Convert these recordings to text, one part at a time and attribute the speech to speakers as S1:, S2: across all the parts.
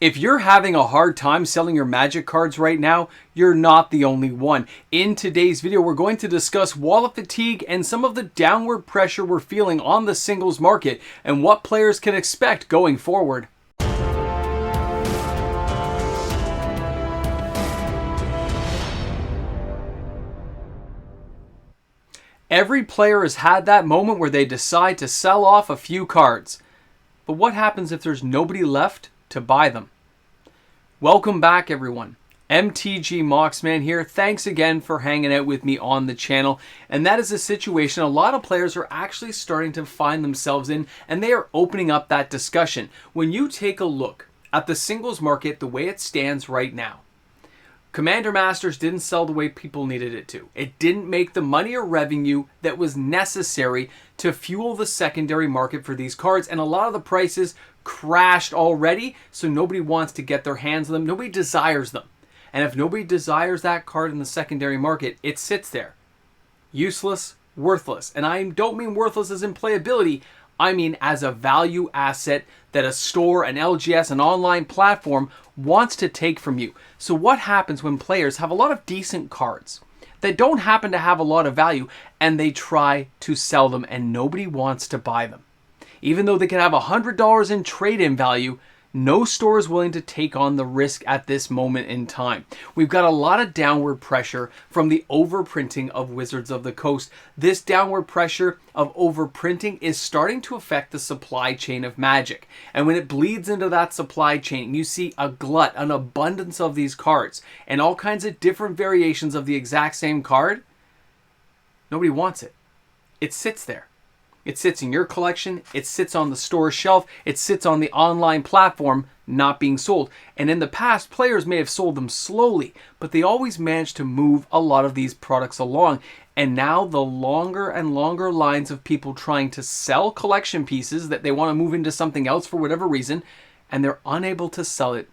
S1: If you're having a hard time selling your Magic cards right now, you're not the only one. In today's video, we're going to discuss wallet fatigue and some of the downward pressure we're feeling on the singles market and what players can expect going forward. Every player has had that moment where they decide to sell off a few cards. But what happens if there's nobody left to buy them? Welcome back, everyone. MTG Moxman here. Thanks again for hanging out with me on the channel. And that is a situation a lot of players are actually starting to find themselves in, and they are opening up that discussion. When you take a look at the singles market the way it stands right now, Commander Masters didn't sell the way people needed it to. It didn't make the money or revenue that was necessary to fuel the secondary market for these cards, and a lot of the prices crashed already, so nobody wants to get their hands on them. Nobody desires them. And if nobody desires that card in the secondary market, it sits there. Useless, worthless. And I don't mean worthless as in playability. I mean as a value asset that a store, an LGS, an online platform wants to take from you. So what happens when players have a lot of decent cards that don't happen to have a lot of value and they try to sell them and nobody wants to buy them? Even though they can have $100 in trade-in value, no store is willing to take on the risk at this moment in time. We've got a lot of downward pressure from the overprinting of Wizards of the Coast. This downward pressure of overprinting is starting to affect the supply chain of Magic. And when it bleeds into that supply chain, you see a glut, an abundance of these cards, and all kinds of different variations of the exact same card. Nobody wants it. It sits there. It sits in your collection, it sits on the store shelf, it sits on the online platform, not being sold. And in the past, players may have sold them slowly, but they always managed to move a lot of these products along. And now the longer and longer lines of people trying to sell collection pieces that they want to move into something else for whatever reason, and they're unable to sell it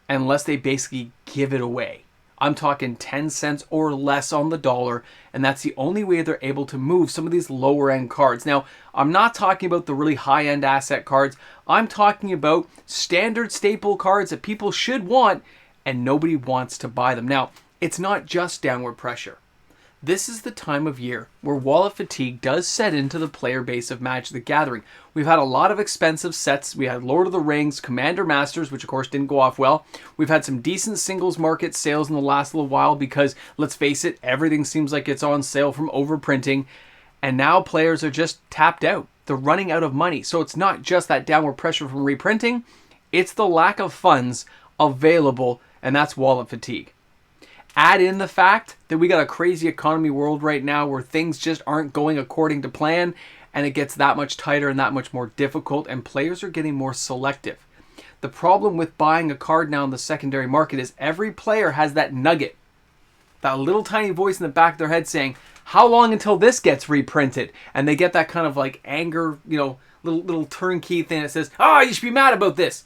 S1: unless they basically give it away. I'm talking 10 cents or less on the dollar, and that's the only way they're able to move some of these lower end cards. Now, I'm not talking about the really high end asset cards. I'm talking about standard staple cards that people should want, and nobody wants to buy them. Now, it's not just downward pressure. This is the time of year where wallet fatigue does set into the player base of Magic the Gathering. We've had a lot of expensive sets. We had Lord of the Rings, Commander Masters, which of course didn't go off well. We've had some decent singles market sales in the last little while because, let's face it, everything seems like it's on sale from overprinting. And now players are just tapped out. They're running out of money. So it's not just that downward pressure from reprinting. It's the lack of funds available, and that's wallet fatigue. Add in the fact that we got a crazy economy world right now where things just aren't going according to plan, and it gets that much tighter and that much more difficult, and players are getting more selective. The problem with buying a card now in the secondary market is every player has that nugget, that little tiny voice in the back of their head saying, how long until this gets reprinted? And they get that kind of like anger, little turnkey thing that says, you should be mad about this.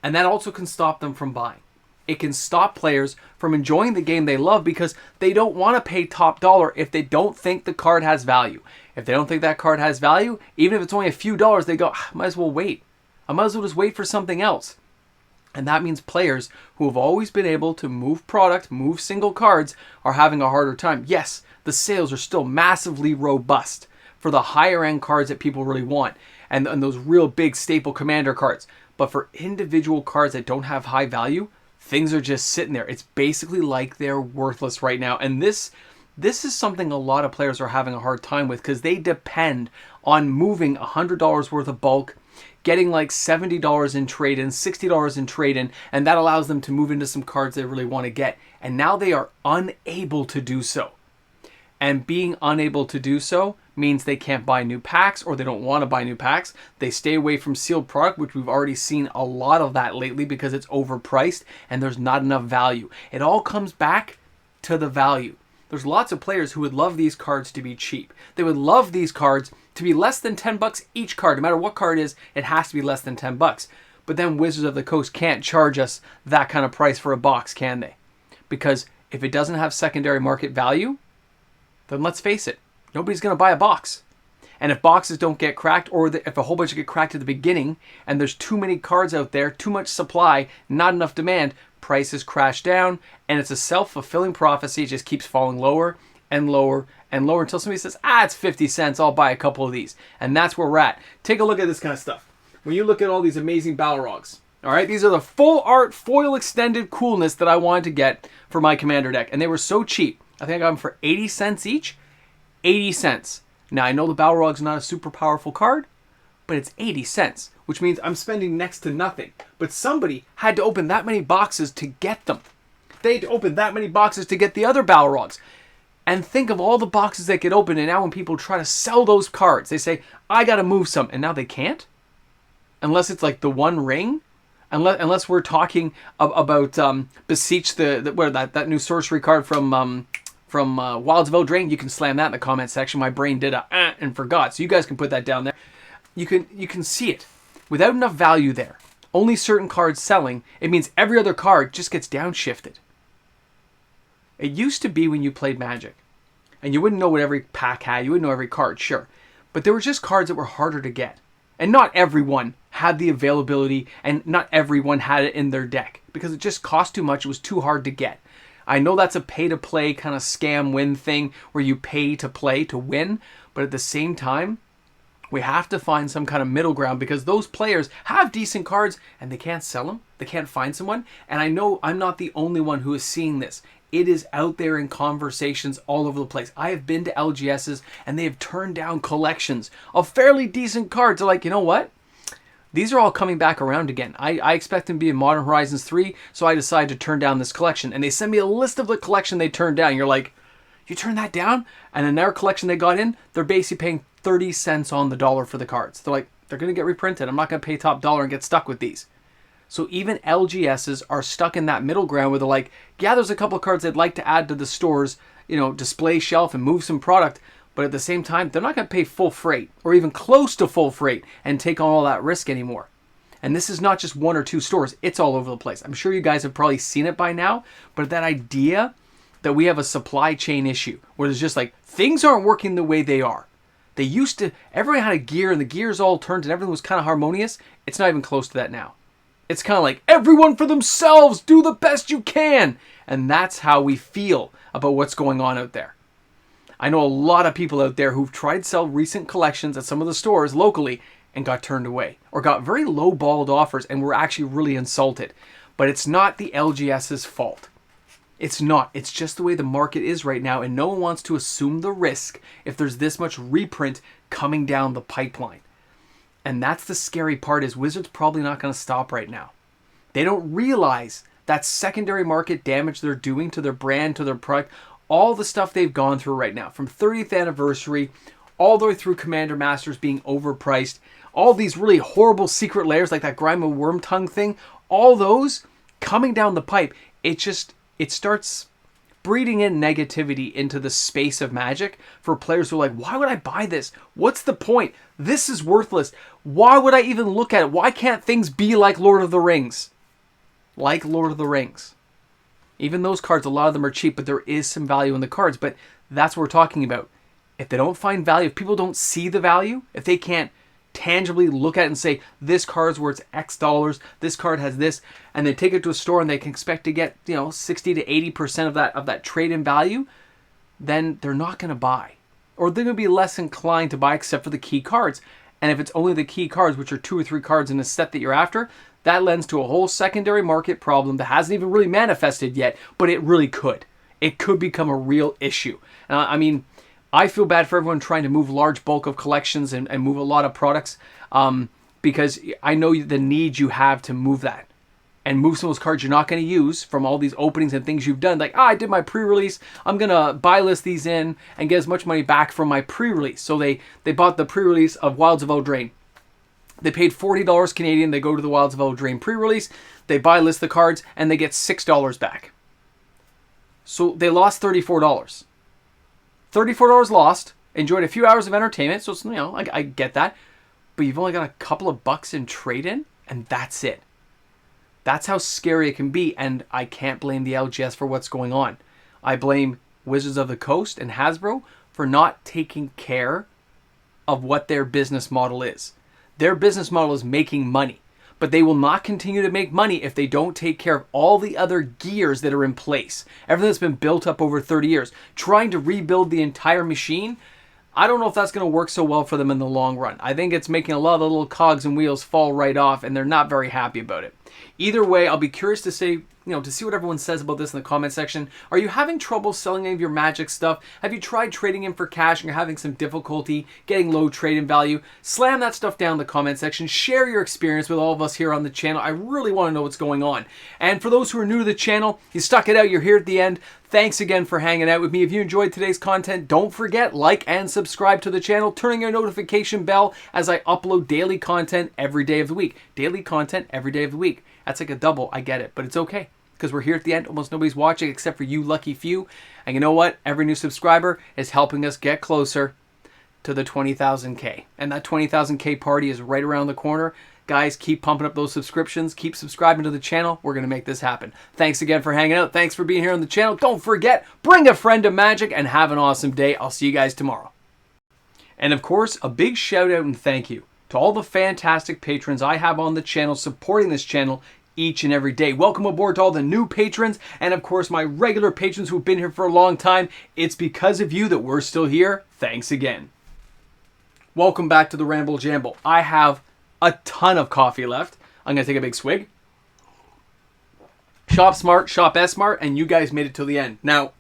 S1: And that also can stop them from buying. It can stop players from enjoying the game they love because they don't want to pay top dollar if they don't think the card has value. If they don't think that card has value, even if it's only a few dollars, they go, might as well wait. I might as well just wait for something else. And that means players who have always been able to move product, move single cards, are having a harder time. Yes, the sales are still massively robust for the higher end cards that people really want and those real big staple commander cards. But for individual cards that don't have high value, things are just sitting there. It's basically like they're worthless right now. And this is something a lot of players are having a hard time with because they depend on moving $100 worth of bulk, getting like $70 in trade-in, $60 in trade-in, and that allows them to move into some cards they really want to get. And now they are unable to do so. And being unable to do so means they can't buy new packs, or they don't want to buy new packs. They stay away from sealed product, which we've already seen a lot of that lately because it's overpriced and there's not enough value. It all comes back to the value. There's lots of players who would love these cards to be cheap. They would love these cards to be less than 10 bucks each card. No matter what card it is, it has to be less than 10 bucks. But then Wizards of the Coast can't charge us that kind of price for a box, can they? Because if it doesn't have secondary market value, then let's face it, nobody's going to buy a box. And if boxes don't get cracked, or if a whole bunch get cracked at the beginning, and there's too many cards out there, too much supply, not enough demand, prices crash down, and it's a self-fulfilling prophecy. It just keeps falling lower and lower and lower until somebody says, it's 50 cents, I'll buy a couple of these. And that's where we're at. Take a look at this kind of stuff. When you look at all these amazing Balrogs, all right, these are the full art foil extended coolness that I wanted to get for my Commander deck. And they were so cheap. I think I got them for 80 cents each. 80 cents. Now, I know the Balrog's not a super powerful card, but it's 80 cents, which means I'm spending next to nothing. But somebody had to open that many boxes to get them. They had to open that many boxes to get the other Balrogs. And think of all the boxes that get opened, and now when people try to sell those cards, they say, I gotta move some, and now they can't? Unless it's like the One Ring? Unless we're talking about Beseech, that new sorcery card from Wilds of Eldraine. You can slam that in the comment section. My brain did and forgot, so you guys can put that down there. You can see it. Without enough value there, only certain cards selling, it means every other card just gets downshifted. It used to be when you played Magic, and you wouldn't know what every pack had, you wouldn't know every card, sure. But there were just cards that were harder to get. And not everyone had the availability, and not everyone had it in their deck, because it just cost too much, it was too hard to get. I know that's a pay-to-play kind of scam win thing, where you pay to play to win, but at the same time, we have to find some kind of middle ground, because those players have decent cards, and they can't sell them, they can't find someone, and I know I'm not the only one who is seeing this. It is out there in conversations all over the place. I have been to LGSs, and they have turned down collections of fairly decent cards. They're like, you know what? These are all coming back around again. I expect them to be in Modern Horizons 3, so I decided to turn down this collection. And they send me a list of the collection they turned down. You're like, you turned that down? And in their collection they got in, they're basically paying 30 cents on the dollar for the cards. They're like, they're going to get reprinted. I'm not going to pay top dollar and get stuck with these. So even LGSs are stuck in that middle ground where they're like, yeah, there's a couple of cards they'd like to add to the store's, display shelf and move some product. But at the same time, they're not going to pay full freight or even close to full freight and take on all that risk anymore. And this is not just one or two stores. It's all over the place. I'm sure you guys have probably seen it by now. But that idea that we have a supply chain issue where there's just like, things aren't working the way they are. They used to, everyone had a gear and the gears all turned and everything was kind of harmonious. It's not even close to that now. It's kind of like, everyone for themselves, do the best you can. And that's how we feel about what's going on out there. I know a lot of people out there who've tried to sell recent collections at some of the stores locally and got turned away. Or got very low-balled offers and were actually really insulted. But it's not the LGS's fault. It's not. It's just the way the market is right now, and no one wants to assume the risk if there's this much reprint coming down the pipeline. And that's the scary part, is Wizards probably not going to stop right now. They don't realize that secondary market damage they're doing to their brand, to their product, all the stuff they've gone through right now, from 30th anniversary, all the way through Commander Masters being overpriced, all these really horrible secret layers like that Grime of Wormtongue thing, all those coming down the pipe, it starts breeding in negativity into the space of Magic for players who are like, why would I buy this? What's the point? This is worthless. Why would I even look at it? Why can't things be like Lord of the Rings? Like Lord of the Rings. Even those cards, a lot of them are cheap, but there is some value in the cards. But that's what we're talking about. If they don't find value, if people don't see the value, if they can't tangibly look at it and say, this card's worth X dollars, this card has this, and they take it to a store and they can expect to get, 60 to 80% of that trade-in value, then they're not going to buy. Or they're going to be less inclined to buy except for the key cards. And if it's only the key cards, which are 2 or 3 cards in a set that you're after, that lends to a whole secondary market problem that hasn't even really manifested yet, but it really could. It could become a real issue. I feel bad for everyone trying to move large bulk of collections and move a lot of products, because I know the need you have to move that. And move some of those cards you're not going to use from all these openings and things you've done. Like, I did my pre-release, I'm going to buy list these in and get as much money back from my pre-release. So they bought the pre-release of Wilds of Eldraine. They paid $40 Canadian, they go to the Wilds of Eldraine pre-release, they buy list the cards, and they get $6 back. So they lost $34. $34 lost, enjoyed a few hours of entertainment, so it's, I get that. But you've only got a couple of bucks in trade-in, and that's it. That's how scary it can be, and I can't blame the LGS for what's going on. I blame Wizards of the Coast and Hasbro for not taking care of what their business model is. Their business model is making money, but they will not continue to make money if they don't take care of all the other gears that are in place. Everything that's been built up over 30 years. Trying to rebuild the entire machine, I don't know if that's going to work so well for them in the long run. I think it's making a lot of the little cogs and wheels fall right off, and they're not very happy about it. Either way, I'll be curious to see what everyone says about this in the comment section. Are you having trouble selling any of your Magic stuff? Have you tried trading in for cash and you're having some difficulty getting low trade-in value? Slam that stuff down in the comment section. Share your experience with all of us here on the channel. I really want to know what's going on. And for those who are new to the channel, you stuck it out, you're here at the end. Thanks again for hanging out with me. If you enjoyed today's content, don't forget, like and subscribe to the channel, turning your notification bell as I upload daily content every day of the week. Daily content every day of the week. That's like a double, I get it, but it's okay, because we're here at the end. Almost nobody's watching except for you lucky few. And you know what? Every new subscriber is helping us get closer to the 20,000K. And that 20,000K party is right around the corner. Guys, keep pumping up those subscriptions. Keep subscribing to the channel. We're going to make this happen. Thanks again for hanging out. Thanks for being here on the channel. Don't forget, bring a friend to Magic and have an awesome day. I'll see you guys tomorrow. And of course, a big shout out and thank you to all the fantastic patrons I have on the channel supporting this channel each and every day. Welcome aboard to all the new patrons, and of course my regular patrons who've been here for a long time. It's because of you that we're still here. Thanks again. Welcome back to the Ramble Jamble. I have a ton of coffee left. I'm going to take a big swig. Shop smart, shop S-smart, and you guys made it till the end. Now,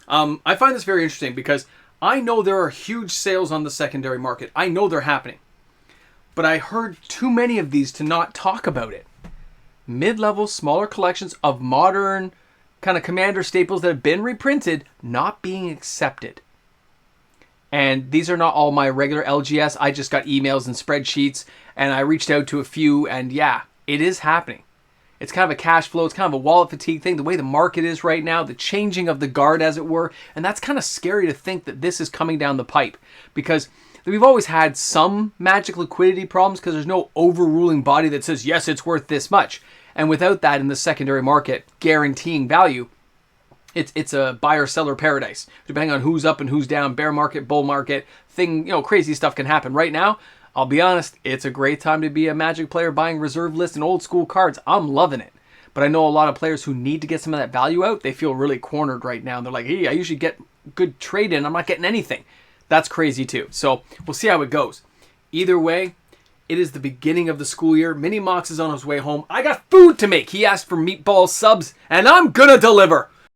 S1: I find this very interesting because I know there are huge sales on the secondary market. I know they're happening. But I heard too many of these to not talk about it. Mid-level, smaller collections of modern kind of Commander staples that have been reprinted not being accepted. And these are not all my regular LGS. I just got emails and spreadsheets, and I reached out to a few, and yeah, it is happening. It's kind of a cash flow. It's kind of a wallet fatigue thing, the way the market is right now, the changing of the guard, as it were. And that's kind of scary to think that this is coming down the pipe, because we've always had some Magic liquidity problems because there's no overruling body that says, yes, it's worth this much. And without that in the secondary market guaranteeing value, it's a buyer-seller paradise. Depending on who's up and who's down, bear market, bull market, crazy stuff can happen. Right now, I'll be honest, it's a great time to be a Magic player buying reserve list and old school cards. I'm loving it. But I know a lot of players who need to get some of that value out, they feel really cornered right now. They're like, hey, I usually get good trade in. I'm not getting anything. That's crazy too. So we'll see how it goes. Either way, it is the beginning of the school year. Mini Mox is on his way home. I got food to make. He asked for meatball subs, and I'm gonna deliver.